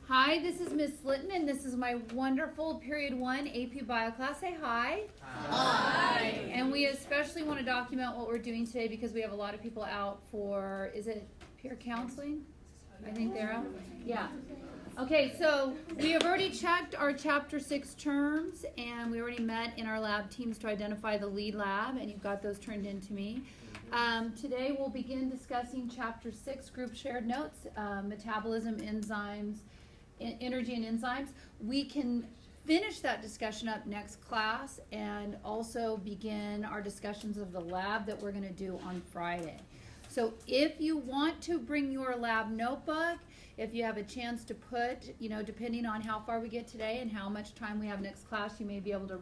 Hi, this is Miss Litton, and this is my wonderful Period 1 AP Bio class. Say hi. Hi. And we especially want to document what we're doing today because we have a lot of people out for, is it peer counseling? I think they're out. Yeah. Okay, so we have already checked our Chapter 6 terms, and we already met in our lab teams to identify the lead lab, and you've got those turned in to me. Today we'll begin discussing Chapter 6, group shared notes, metabolism, enzymes, energy and enzymes. We can finish that discussion up next class and also begin our discussions of the lab that we're going to do on Friday. So if you want to bring your lab notebook, if you have a chance to put, depending on how far we get today and how much time we have next class, you may be able to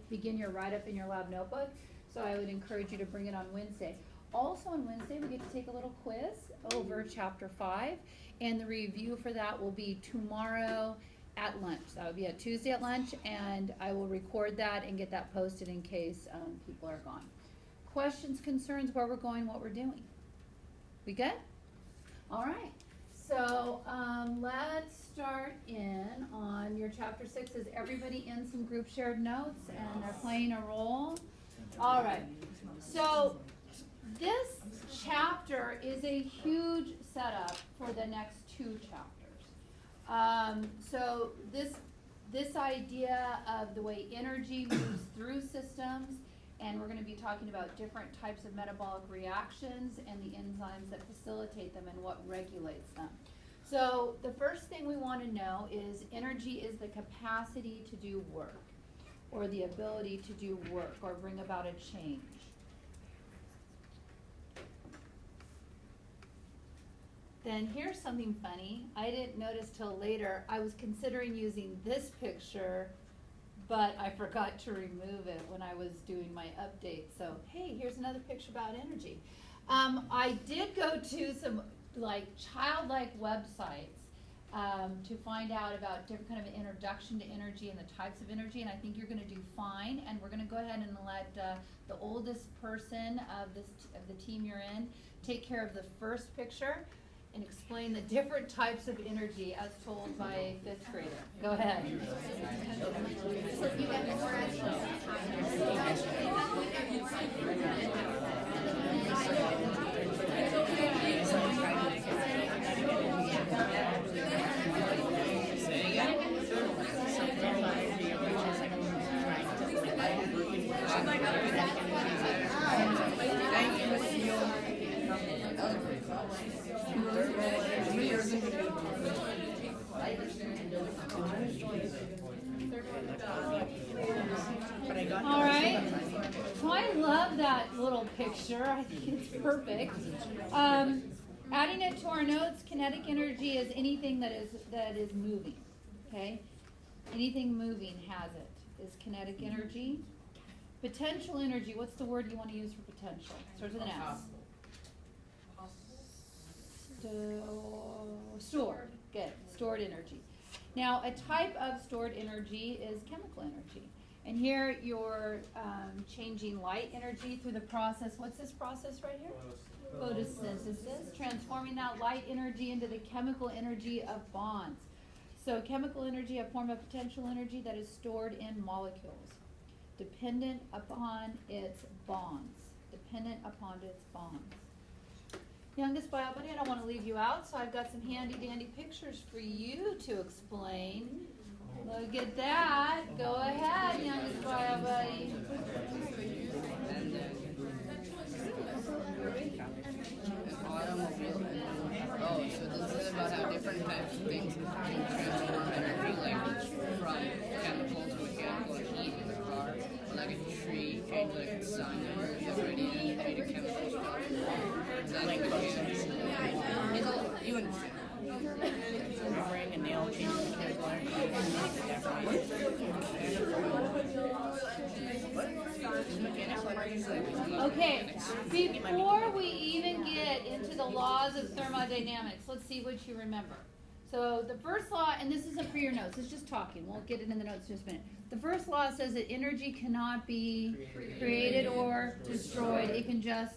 begin your write-up in your lab notebook. So I would encourage you to bring it on Wednesday. Also on Wednesday, we get to take a little quiz over Chapter 5, and the review for that will be tomorrow at lunch. That would be a Tuesday at lunch, and I will record that and get that posted in case people are gone. Questions, concerns, where we're going, what we're doing? We good? All right. So let's start in on your Chapter 6. Is everybody in some group shared notes and they're playing a role? All right. So this chapter is a huge setup for the next two chapters. So this idea of the way energy moves through systems, and we're going to be talking about different types of metabolic reactions and the enzymes that facilitate them and what regulates them. So the first thing we want to know is energy is the capacity to do work, or the ability to do work or bring about a change. Then here's something funny. I didn't notice till later. I was considering using this picture, but I forgot to remove it when I was doing my update. So, hey, here's another picture about energy. I did go to some childlike websites to find out about different kind of an introduction to energy and the types of energy, and I think you're going to do fine. And we're going to go ahead and let the oldest person of the team you're in take care of the first picture and explain the different types of energy as told by a 5th grader. Go ahead. All right. So I love that little picture. I think it's perfect. Adding it to our notes, kinetic energy is anything that is moving. Okay? Anything moving has it. Is kinetic energy. Potential energy, what's the word you want to use for potential? Starts with an S. Stored. Good. Stored energy. Now, a type of stored energy is chemical energy. And here you're changing light energy through the process. What's this process right here? Photosynthesis. Transforming that light energy into the chemical energy of bonds. So chemical energy, a form of potential energy that is stored in molecules, dependent upon its bonds. Dependent upon its bonds. Youngest bio buddy, I don't want to leave you out, so I've got some handy dandy pictures for you to explain. Look at that. Go ahead, youngest bio buddy. Oh, so this is about how different types of things can transform energy, like from chemical to mechanical, like heat in the car, or like a tree, change like its sun and radiant energy to chemicals. Is that like the case? You understand. Wearing a nail changes chemical energy. Okay, before we even get into the laws of thermodynamics, let's see what you remember. So the first law, and this isn't for your notes, it's just talking. We'll get it in the notes in just a minute. The first law says that energy cannot be created or destroyed. It can just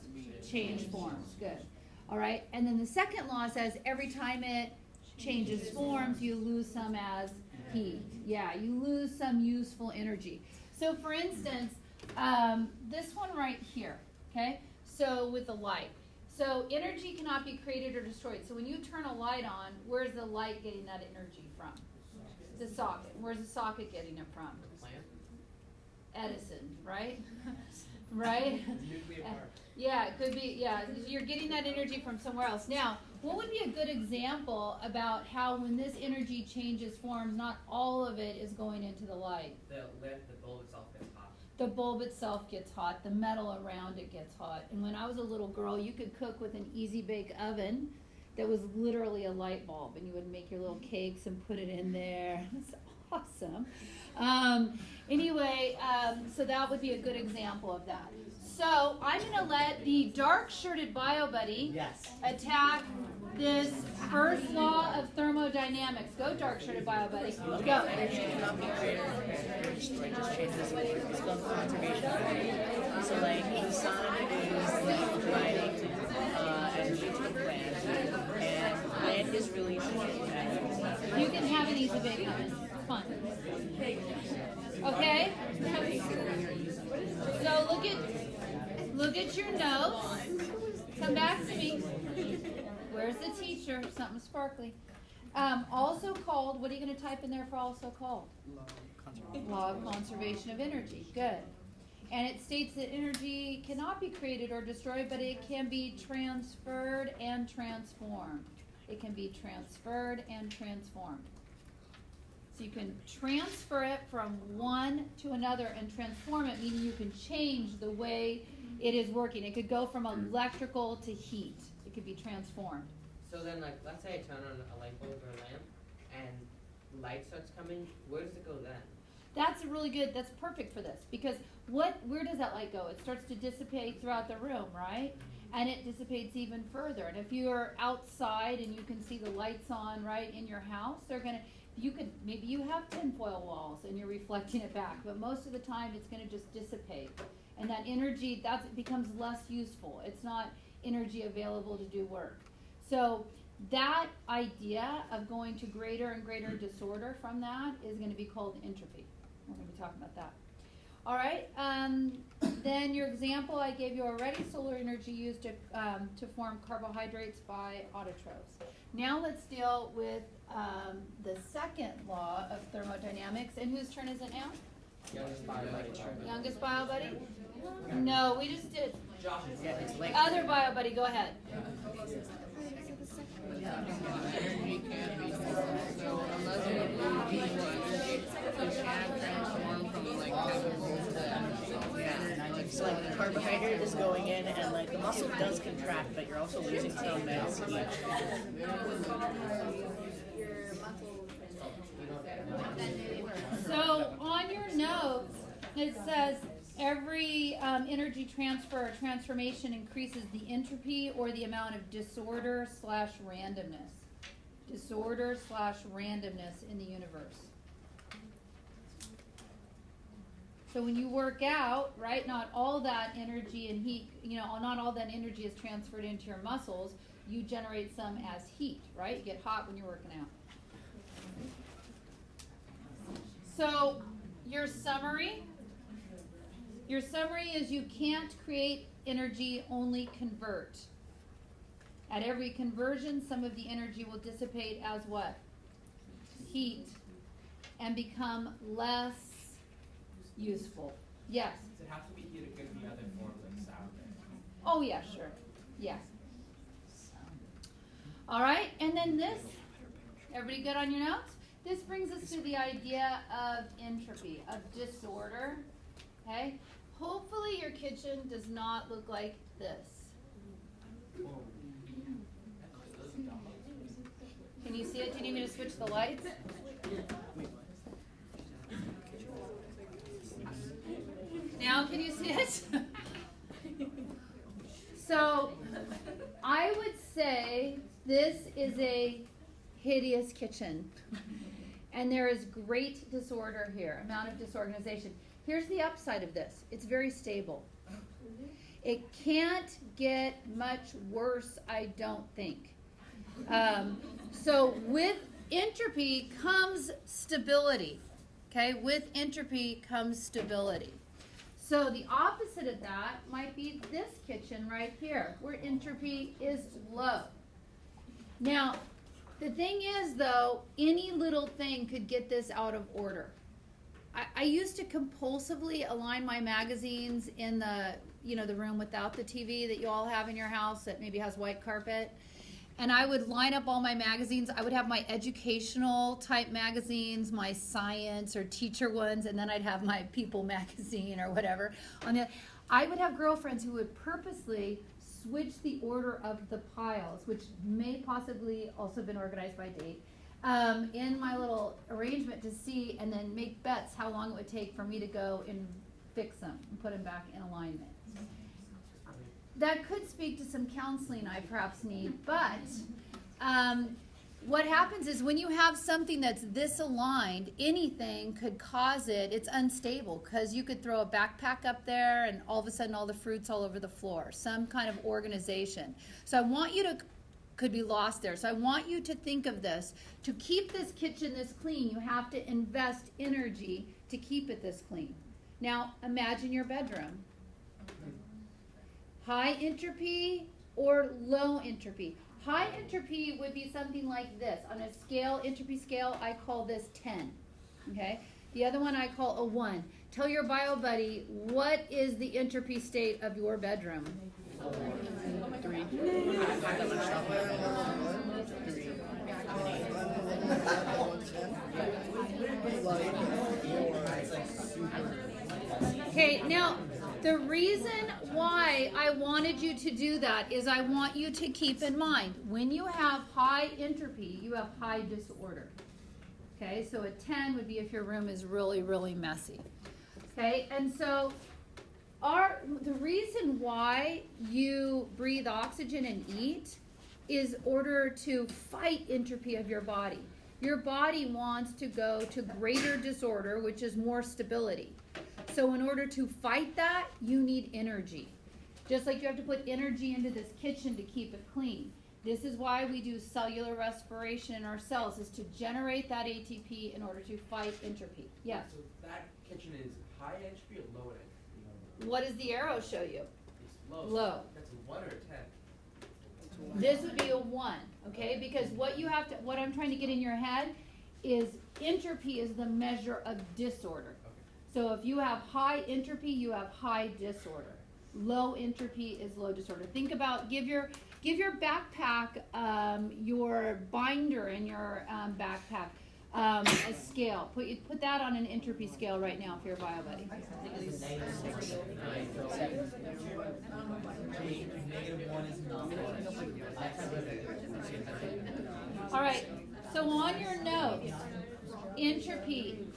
change forms. Good. All right. And then the second law says every time it changes forms, you lose some as heat. Yeah, you lose some useful energy. So for instance, this one right here, okay? So with the light. So energy cannot be created or destroyed. So when you turn a light on, where's the light getting that energy from? The socket. Where's the socket getting it from? Edison, right? Right? Yeah, it could be, yeah, you're getting that energy from somewhere else. Now, what would be a good example about how when this energy changes forms, not all of it is going into the light? The bulb itself gets hot. The bulb itself gets hot, the metal around it gets hot. And when I was a little girl, you could cook with an easy bake oven that was literally a light bulb, and you would make your little cakes and put it in there. It's awesome. Anyway, so that would be a good example of that. So I'm going to let the dark-shirted bio buddy attack this first law of thermodynamics. Go, dark-shirted bio buddy. Go. Energy cannot be created or destroyed, just changes. It's called conservation of energy. So like the sun is like providing energy to the plant, and the plant is releasing it. You can have an easy bake oven. Fun. Okay? So look at your notes. Come back to me. Where's the teacher? Something sparkly. Also called, what are you going to type in there for also called? Law of conservation of energy. Good. And it states that energy cannot be created or destroyed, but it can be transferred and transformed. It can be transferred and transformed. So you can transfer it from one to another and transform it, meaning you can change the way it is working. It could go from electrical to heat. It could be transformed. So then, like, let's say I turn on a light bulb or a lamp, and light starts coming. Where does it go then? That's really good. That's perfect for this, because where does that light go? It starts to dissipate throughout the room, right? And it dissipates even further. And if you're outside and you can see the lights on right in your house, maybe you have tinfoil walls and you're reflecting it back, but most of the time it's going to just dissipate. And that energy, it becomes less useful. It's not energy available to do work. So that idea of going to greater and greater disorder from that is going to be called entropy. We're going to be talking about that. All right. Then your example I gave you already, solar energy used to form carbohydrates by autotrophs. Now let's deal with the second law of thermodynamics. And whose turn is it now? Youngest bio buddy. Youngest bio buddy? No, we just did. Yeah, it's like Other bio buddy, go ahead. Energy can be so unless you lose useful energy, it can't transform from like chemicals to energy. So like the carbohydrate is going in and like the muscle does contract, but you're also losing some mass heat. So on your notes, it says every energy transfer or transformation increases the entropy or the amount of disorder / randomness. Disorder / randomness in the universe. So when you work out, right, not all that energy and heat, not all that energy is transferred into your muscles. You generate some as heat, right? You get hot when you're working out. So your summary is you can't create energy, only convert. At every conversion, some of the energy will dissipate as what? Heat, and become less useful. Yes? Does it have to be heat? It could be other forms like sound. Oh yeah, sure. Yes. All right, and then this, everybody good on your notes? This brings us to the idea of entropy, of disorder, okay? Hopefully your kitchen does not look like this. Can you see it? Do you need me to switch the lights? Now can you see it? So I would say this is a hideous kitchen. And there is great disorder here, amount of disorganization. Here's the upside of this. It's very stable. It can't get much worse, I don't think. So with entropy comes stability. Okay, with entropy comes stability. So the opposite of that might be this kitchen right here, where entropy is low. Now, the thing is, though, any little thing could get this out of order. I used to compulsively align my magazines in the, the room without the TV that you all have in your house that maybe has white carpet. And I would line up all my magazines. I would have my educational type magazines, my science or teacher ones, and then I'd have my people magazine or whatever. I would have girlfriends who would purposely switch the order of the piles, which may possibly also have been organized by date, in my little arrangement to see and then make bets how long it would take for me to go and fix them and put them back in alignment. That could speak to some counseling I perhaps need, but what happens is when you have something that's this aligned, anything could cause it. It's unstable because you could throw a backpack up there and all of a sudden all the fruit's all over the floor, some kind of organization. So I want you to, could be lost there. So I want you to think of this. To keep this kitchen this clean, you have to invest energy to keep it this clean. Now imagine your bedroom. High entropy or low entropy. High entropy would be something like this. On a scale, entropy scale, I call this 10. Okay? The other one I call a 1. Tell your bio buddy, what is the entropy state of your bedroom? 3. Okay, now the reason why I wanted you to do that is I want you to keep in mind, when you have high entropy, you have high disorder. Okay, so a 10 would be if your room is really, really messy. Okay, and so the reason why you breathe oxygen and eat is order to fight entropy of your body. Your body wants to go to greater disorder, which is more stability. So in order to fight that, you need energy. Just like you have to put energy into this kitchen to keep it clean. This is why we do cellular respiration in our cells, is to generate that ATP in order to fight entropy. Yes? So that kitchen is high entropy or low entropy? What does the arrow show you? It's low. Low. That's a 1 or a 10? This would be a 1, okay? Because what I'm trying to get in your head is entropy is the measure of disorder. So if you have high entropy, you have high disorder. Low entropy is low disorder. Think about, give your backpack, your binder in your backpack, a scale. Put that on an entropy scale right now for your bio buddy. All right, so on your notes, entropy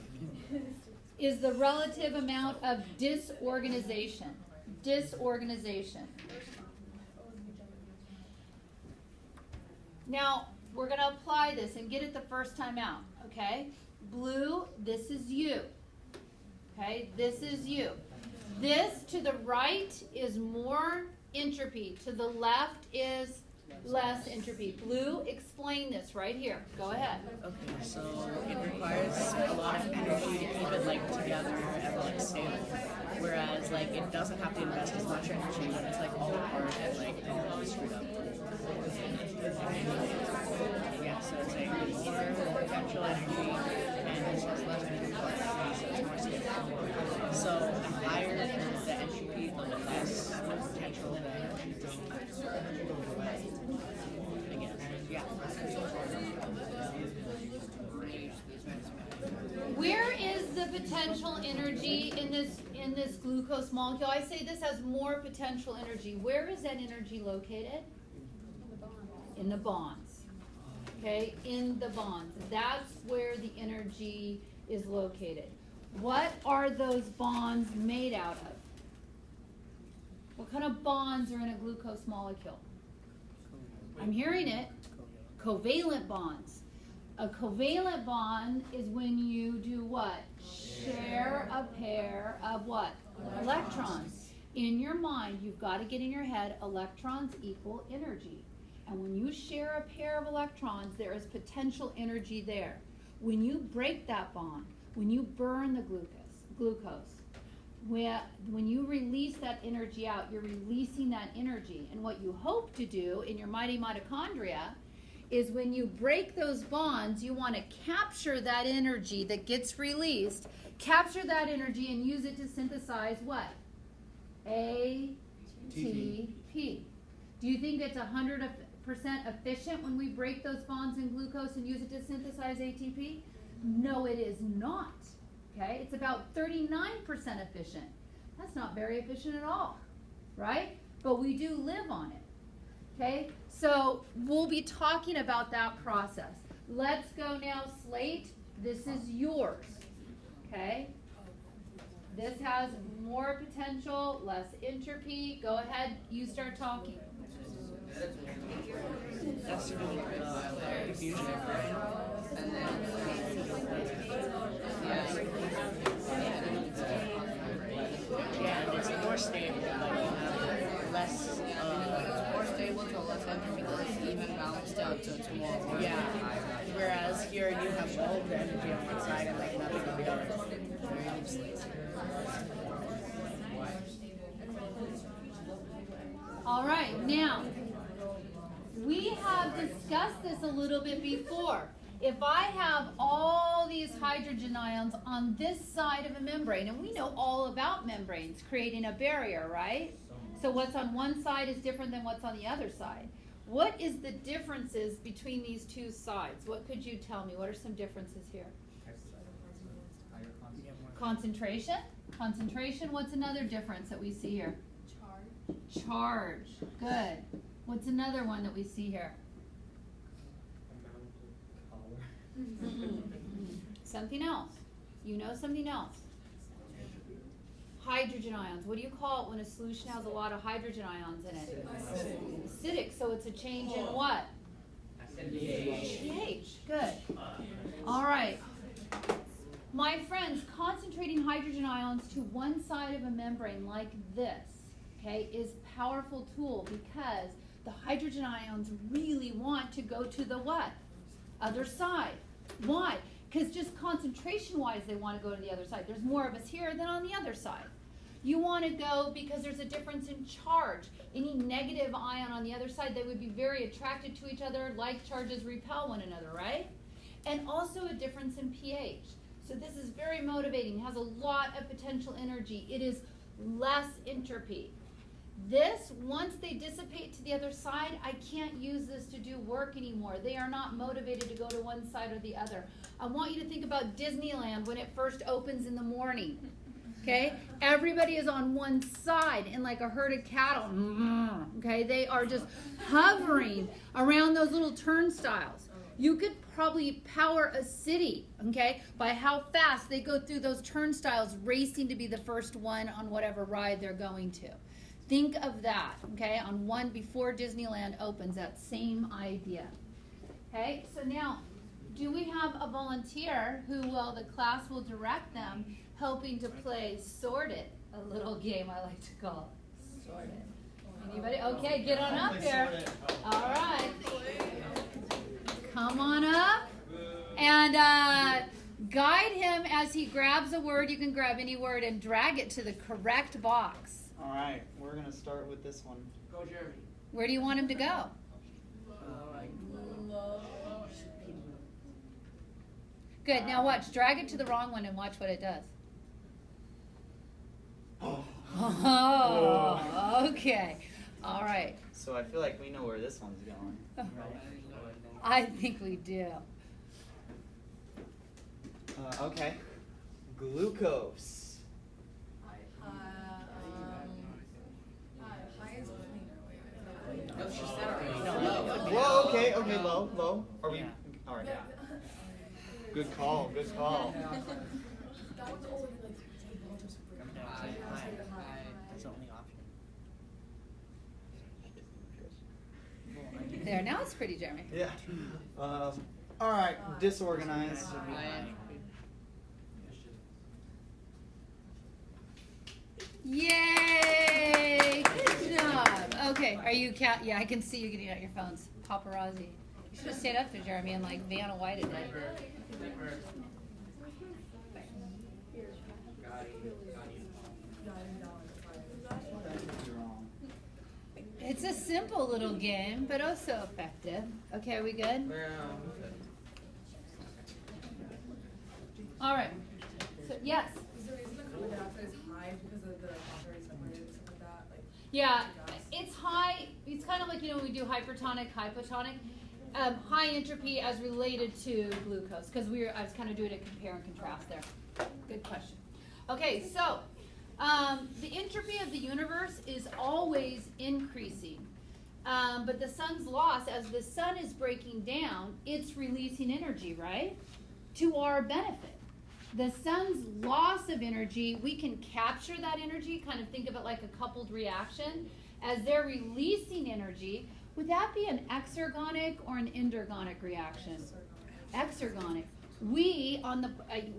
is the relative amount of disorganization. Disorganization. Now, we're going to apply this and get it the first time out, okay? Blue, this is you. Okay, this is you. This to the right is more entropy. To the left is less entropy. Blue, explain this right here. Go ahead. Okay, so it requires a lot of energy to keep it like together and like stable. Whereas like it doesn't have to invest as much energy when it's like all apart and like all screwed up. Yeah, so it's like more potential energy and it's just less energy, so it's more stable. So the higher the entropy, the less potential the energy to Where is the potential energy in this glucose molecule? I say this has more potential energy. Where is that energy located? In the bonds. Okay, in the bonds. That's where the energy is located. What are those bonds made out of? What kind of bonds are in a glucose molecule? I'm hearing it. Covalent bonds. A covalent bond is when you do what? Share a pair of what? Electrons. In your mind, you've got to get in your head, electrons equal energy. And when you share a pair of electrons, there is potential energy there. When you break that bond, when you burn the glucose, when you release that energy out, you're releasing that energy. And what you hope to do in your mighty mitochondria is when you break those bonds, you want to capture that energy that gets released, capture that energy and use it to synthesize what? ATP. Do you think it's 100% efficient when we break those bonds in glucose and use it to synthesize ATP? No, it is not. Okay, it's about 39% efficient. That's not very efficient at all, right? But we do live on it. Okay, so we'll be talking about that process. Let's go now, Slate. This is yours. Okay, this has more potential, less entropy. Go ahead, you start talking. That's diffusion, right? And then, Yeah, and it's more stable, like you have less. it's more stable to less entropy because it's even balanced out, so it's more. Yeah. Whereas here you have all of the energy on one side and like nothing on the other. Very useless. All right, now, we have discussed this a little bit before. If I have all these hydrogen ions on this side of a membrane, and we know all about membranes creating a barrier, right? So what's on one side is different than what's on the other side. What is the differences between these two sides? What could you tell me? What are some differences here? Concentration. Concentration. What's another difference that we see here? Charge. Good. What's another one that we see here? Something else. You know something else. Hydrogen ions. What do you call it when a solution has a lot of hydrogen ions in it? Acidic. So it's a change in what? pH. Good. All right. My friends, concentrating hydrogen ions to one side of a membrane like this, okay, is a powerful tool because the hydrogen ions really want to go to the what? Other side. Why? Because just concentration-wise, they want to go to the other side. There's more of us here than on the other side. You want to go because there's a difference in charge. Any negative ion on the other side, they would be very attracted to each other. Like charges repel one another, right? And also a difference in pH. So this is very motivating. It has a lot of potential energy. It is less entropy. This, once they dissipate to the other side, I can't use this to do work anymore. They are not motivated to go to one side or the other. I want you to think about Disneyland when it first opens in the morning. Okay? Everybody is on one side in like a herd of cattle. Okay? They are just hovering around those little turnstiles. You could probably power a city, okay, by how fast they go through those turnstiles racing to be the first one on whatever ride they're going to. Think of that, okay, on one before Disneyland opens, that same idea. Okay, so now, do we have a volunteer who the class will direct them, helping to play Sorted, a little game I like to call Sorted. Anybody? Okay, get on up here. All right. Come on up. And guide him as he grabs a word. You can grab any word and drag it to the correct box. All right, we're going to start with this one. Go, Jeremy. Where do you want him to go? Good. Now watch. Drag it to the wrong one and watch what it does. Oh, okay. All right. So I feel like we know where this one's going. I think we do. Okay. Glucose. No, she said already. Whoa, okay, low. Are we? All right. Good call. That's the only option. There. Now it's pretty, Jeremy. Yeah. All right, disorganized. Yay! Good job. Okay, are you yeah, I can see you getting out your phones. paparazzi. You should have stayed up to Jeremy and like Vanna Whited it. It's a simple little game, but also effective. Okay, are we good? All right. So, yes. Is the reason the carbon dioxide is high because of the already separated and stuff like that? Like, Yeah, it's high. It's kind of like, when we do hypertonic, hypotonic. High entropy as related to glucose, because I was kind of doing a compare and contrast there. Good question. Okay, so the entropy of the universe is always increasing. But the sun's loss, as the sun is breaking down, it's releasing energy, right? To our benefit. The sun's loss of energy, we can capture that energy, kind of think of it like a coupled reaction. As they're releasing energy, would that be an exergonic or an endergonic reaction? Exergonic. We,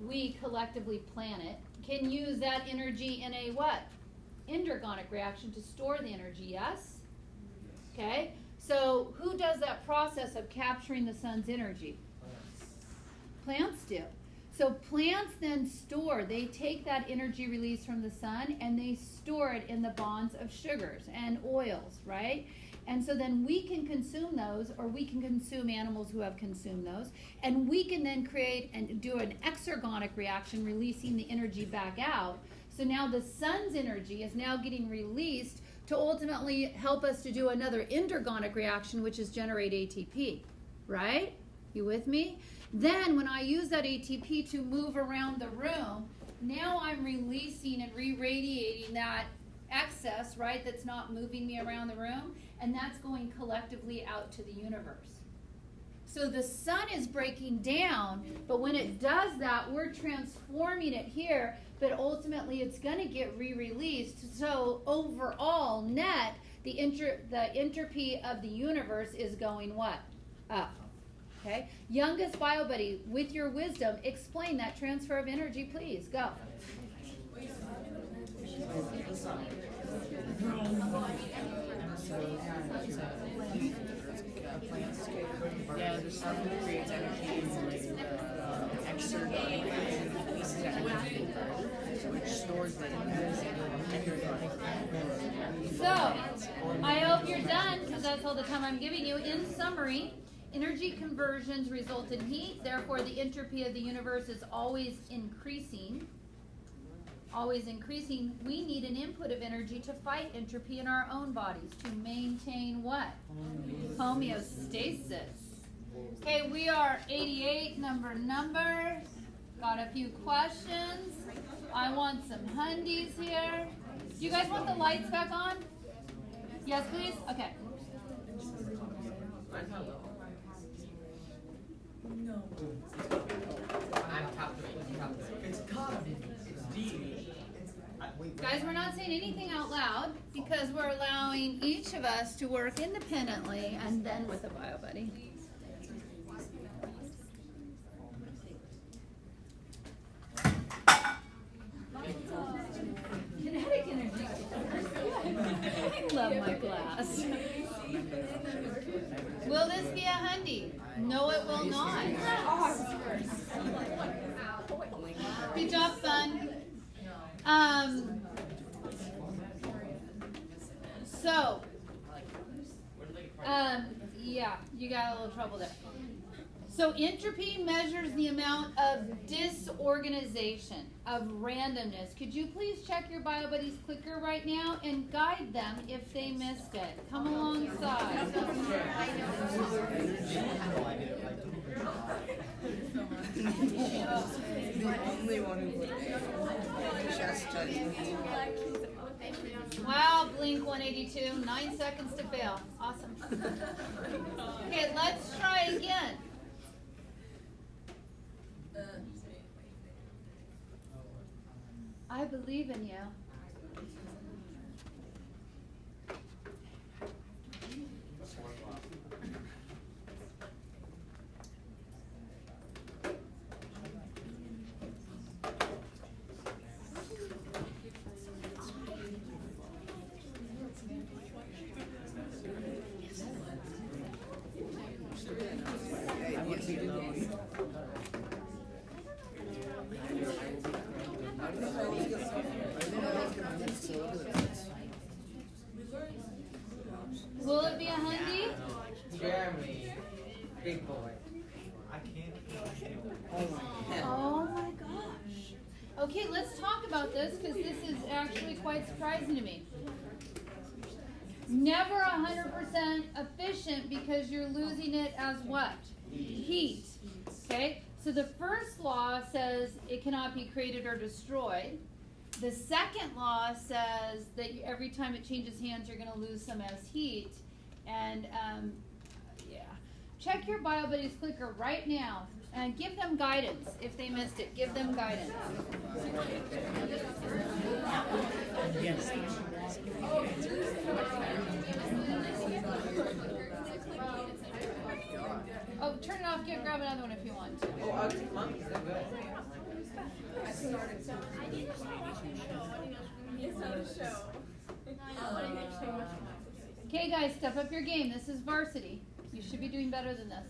we collectively planet, can use that energy in a what? Endergonic reaction to store the energy, yes? Okay, so who does that process of capturing the sun's energy? Plants do. So plants then they take that energy released from the sun and they store it in the bonds of sugars and oils, right? And so then we can consume those, or we can consume animals who have consumed those, and we can then create and do an exergonic reaction, releasing the energy back out. So now the sun's energy is now getting released to ultimately help us to do another endergonic reaction, which is generate ATP, right? You with me? Then when I use that ATP to move around the room, now I'm releasing and re-radiating that excess, right, that's not moving me around the room, and that's going collectively out to the universe. So the sun is breaking down, but when it does that, we're transforming it here, but ultimately it's going to get re-released. So overall, net, the entropy of the universe is going what? Up. Okay? Youngest bio buddy, with your wisdom, explain that transfer of energy, please. Go. Yeah, the sun creates energy and exergonic releases energy, which stores it as endergonic. So, I hope you're done, because that's all the time I'm giving you. In summary, energy conversions result in heat, therefore the entropy of the universe is always increasing. Always increasing. We need an input of energy to fight entropy in our own bodies, to maintain what? Homeostasis. Okay, we are 88, number. Got a few questions. I want some hundies here. Do you guys want the lights back on? Yes, please? Okay. no. I'm top three. It's gotta be. It's D. Guys, we're not saying anything out loud because we're allowing each of us to work independently and then with a bio buddy. Kinetic energy. I love my glass. Will this be a hundy? No, it will not. Good job, fun. Yeah, you got a little trouble there. So entropy measures the amount of disorganization, of randomness. Could you please check your bio buddy's clicker right now and guide them if they missed it? Come alongside. The only one who would just judgment. Wow, Blink 182, 9 seconds to fail. Awesome. Okay, let's try again. I believe in you. Okay, let's talk about this because this is actually quite surprising to me. Never 100% efficient because you're losing it as what? Heat. Okay, so the first law says it cannot be created or destroyed. The second law says that every time it changes hands, you're going to lose some as heat. And yeah, check your BioBuddies clicker right now and give them guidance. If they missed it, give them guidance. Yes. Oh, turn it off. Grab another one if you want. Oh, I'll take mine. Okay, guys, step up your game. This is varsity. You should be doing better than this.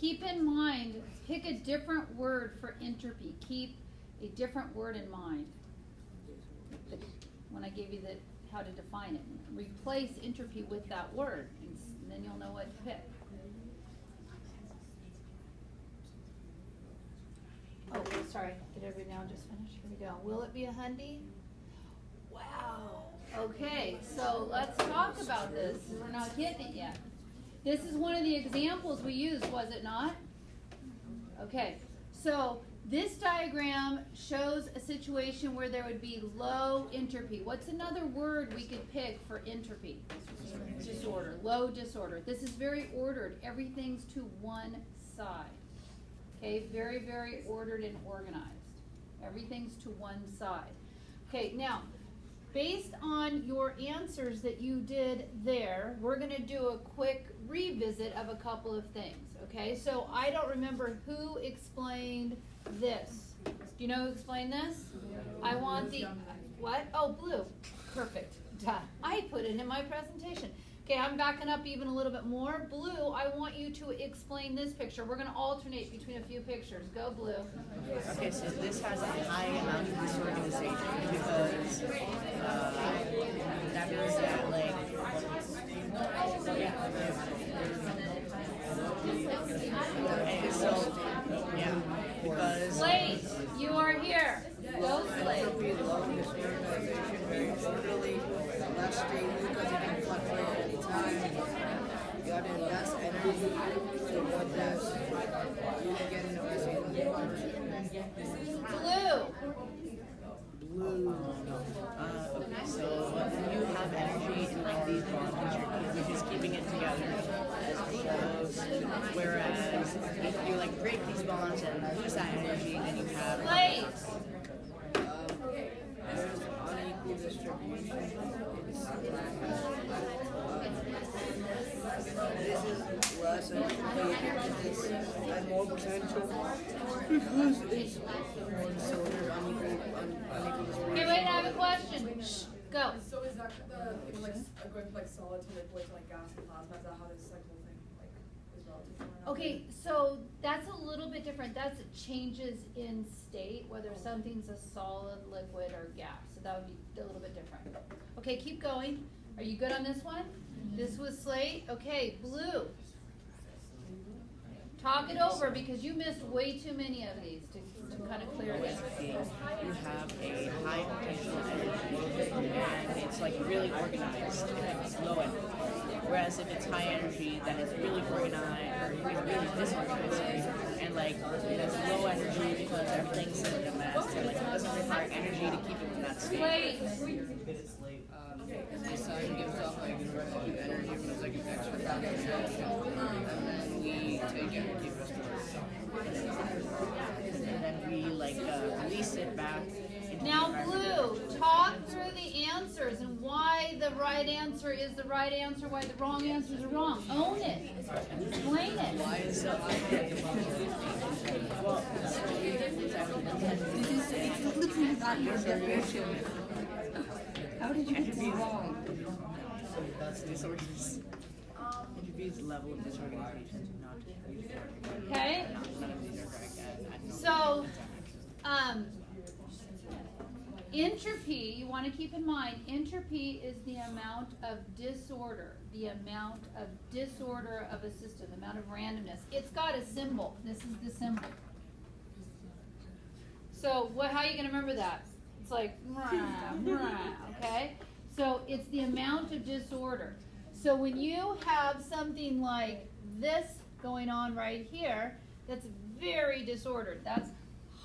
Keep in mind, pick a different word for entropy. Keep a different word in mind. When I gave you how to define it, replace entropy with that word, and then you'll know what to pick. Oh, sorry. Did everybody now just finish? Here we go. Will it be a hundy? Wow. Okay, so let's talk about this. We're not getting it yet. This is one of the examples we used, was it not? Okay, so this diagram shows a situation where there would be low entropy. What's another word we could pick for entropy? Disorder. Low disorder. This is very ordered. Everything's to one side. Okay, very, very ordered and organized. Everything's to one side. Okay, now, based on your answers that you did there, we're going to do a quick revisit of a couple of things, okay? So I don't remember who explained this. Do you know who explained this? I want the, what? Oh, blue. Perfect. Duh. I put it in my presentation. Okay, I'm backing up even a little bit more. Blue, I want you to explain this picture. We're going to alternate between a few pictures. Go, Blue. Okay, so this has a high amount of disorganization because that means that, like, and so, yeah, because Slate, you are here. Go, Slate. Very orderly, less stable because it can fluctuate at any time. You got to invest energy to avoid that. You can get into Blue. okay, so when you have energy in like these bonds, you're just keeping it together as opposed, whereas if you like break these bonds and lose that energy, then you have Slate. there's unequal distribution. This is less energy. This has more potential because it's so there's unequal distribution. Okay, wait, I have a question. Shh, go. So is that going from like solid to liquid to like gas and plasma? Is that how this like whole thing like is relative to one another? Okay, so that's a little bit different. That's changes in state, whether something's a solid, liquid, or gas. So that would be a little bit different. Okay, keep going. Are you good on this one? This was Slate. Okay, Blue. Talk it over because you missed way too many of these to kind of clear this. you have a high potential energy and it's like really organized if it's low energy. Whereas if it's high energy, then it's really organized or it's really disorganized. And like it's low energy because everything's in a mess. So like it doesn't require energy to keep it in that state. Slate. The sun gives off like energy from the like extra and then we take energy from And then we like release it back. Now, Blue, talk through the answers and why the right answer is the right answer, why the wrong answers are wrong. Own it. Explain it. why is it How did you get this wrong? So that's disorders. Entropy is the level of disorganization, not uniformity. Okay? None of these are correct. So, entropy, you want to keep in mind, entropy is the amount of disorder, of a system, the amount of randomness. It's got a symbol. This is the symbol. So, how are you going to remember that? It's like, okay? So, it's the amount of disorder. So, when you have something like this going on right here, that's very disordered. That's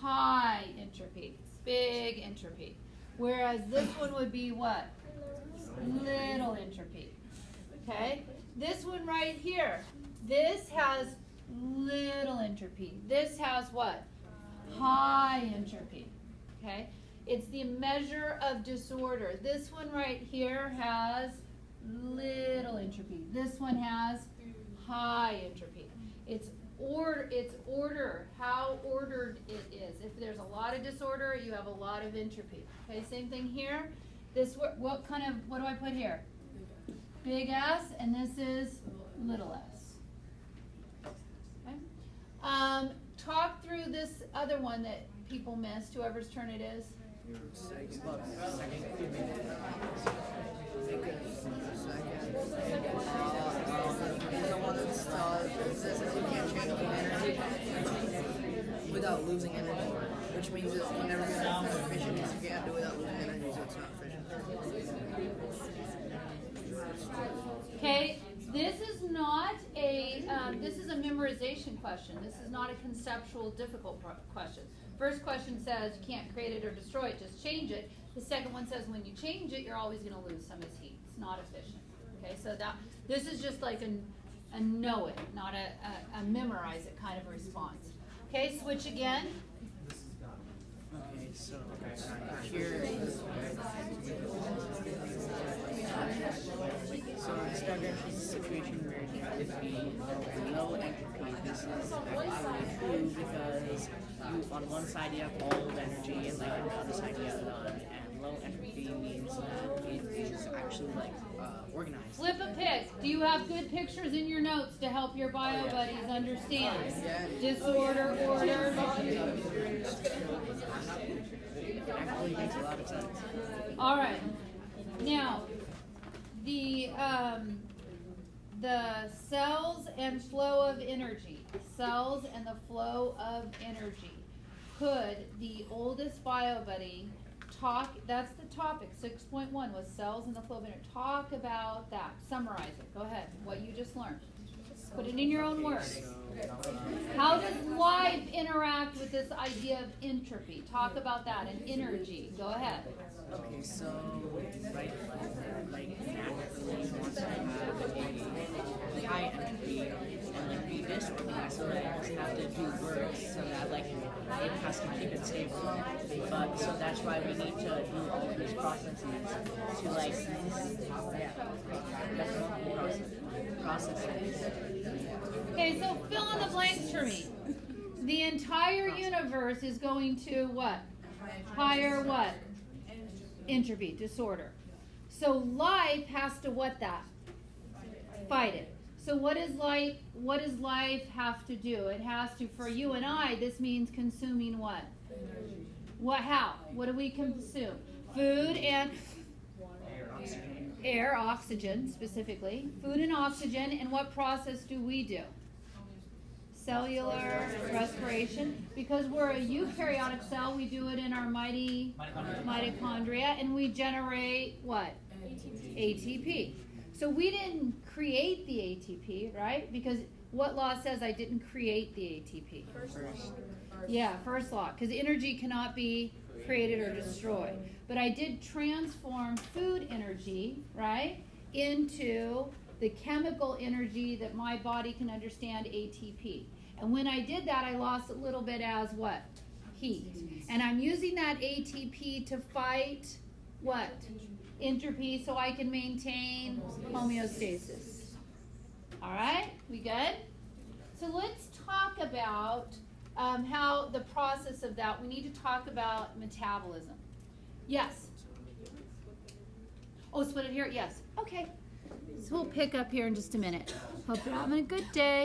high entropy. It's big entropy. Whereas this one would be what? Little entropy. Okay? This one right here, this has little entropy. This has what? High entropy. Okay? It's the measure of disorder. This one right here has little entropy. This one has high entropy. It's order, how ordered it is. If there's a lot of disorder, you have a lot of entropy. Okay, same thing here. What do I put here? Big S, and this is little s. Okay. Talk through this other one that people missed, whoever's turn it is. Without losing energy, which means that whenever you're not efficient, you can't do it without losing energy, so it's not efficient. Okay, this is not a this is a memorization question. This is not a conceptual difficult question. First question says you can't create it or destroy it, just change it. The second one says when you change it, you're always going to lose some of its heat. It's not efficient. Okay, so this is just like a know it, not a memorize it kind of response. Okay, switch again. Okay, so here. So this diagram shows a situation where there would be low entropy. This is actually true because on one side you have all of energy and like on the other side you have none. And low entropy means that it is actually like organized. Flip a pic. Do you have good pictures in your notes to help your bio buddies understand? Disorder, order. It actually makes a lot of sense. All right. Now, the cells and flow of energy. Cells and the flow of energy. Could the oldest bio buddy talk? That's the topic. 6.1 was cells and the flow of energy. Talk about that. Summarize it. Go ahead. What you just learned. Put it in your own words. How does life interact with this idea of entropy? Talk about that and energy. Go ahead. Okay, so right, like naturally wants to have a high entropy and like be disorganized, so that it doesn't have to do work, so that like it has to keep it stable. But so that's why we need to do all of these processes to like processes. Okay, so fill in the blanks for me. The entire universe is going to what? Higher what? Entropy, disorder. So life has to what that? Fight it. So what does life have to do? It has to, for you and I, this means consuming what? What, how? What do we consume? Food and air, oxygen specifically. Food and oxygen, and what process do we do? Cellular respiration. Because we're a eukaryotic cell, we do it in our mitochondria, and we generate what? ATP. So we didn't create the ATP, right? Because what law says I didn't create the ATP? First. Yeah, first law. Because energy cannot be created or destroyed. But I did transform food energy, right, into the chemical energy that my body can understand, ATP. And when I did that, I lost a little bit as what? Heat. And I'm using that ATP to fight what? Entropy, so I can maintain homeostasis. All right, we good? So let's talk about how the process of that. We need to talk about metabolism. Yes? Oh, split it here? Yes. Okay. So we'll pick up here in just a minute. Hope you're having a good day.